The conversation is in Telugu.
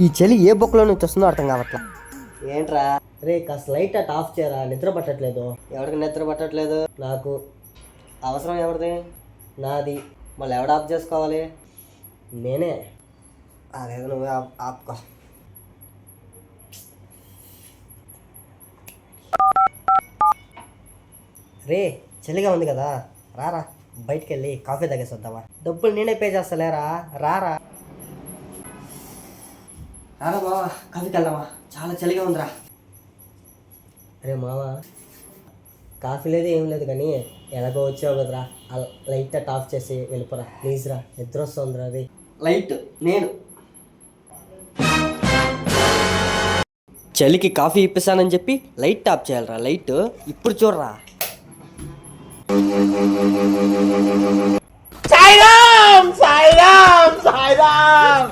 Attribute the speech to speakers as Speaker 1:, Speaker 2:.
Speaker 1: ఈ చలి ఏ బొక్కలో నుంచి వస్తుందో అర్థం కావట్లా. ఏంట్రా రే, కాస్త లైట్ అట్ ఆఫ్ చేయరా, నిద్ర పట్టట్లేదు. ఎవరికి నిద్ర పట్టట్లేదు? నాకు. అవసరం ఎవరిది? నాది. మళ్ళీ ఎవడు ఆఫ్ చేసుకోవాలి? నేనే. అదేదో నువ్వే ఆపుకో. రే, చలిగా ఉంది కదా, రారా బయటికి వెళ్ళి కాఫీ తాగేసొద్దామా? డబ్బులు నేనే పే చేస్తలేరా, రారా. రారా మావా, కాఫీకి వెళ్దామా? చాలా చలిగా ఉందిరా. అరే మావా, కాఫీ లేదు ఏం లేదు కానీ ఎలాగో వచ్చావు కదరా, ఆ లైట్ అట్ ఆఫ్ చేసి వెళ్ళిపోరా ప్లీజ్ రా, నిద్ర వస్తుందిరా. అది లైట్ నేను చలికి కాఫీ ఇప్పిస్తానని చెప్పి లైట్ ఆఫ్ చేయాలరా. లైట్ ఇప్పుడు చూడరా.
Speaker 2: సాయిరామ్ సాయిరామ్ సాయిరామ్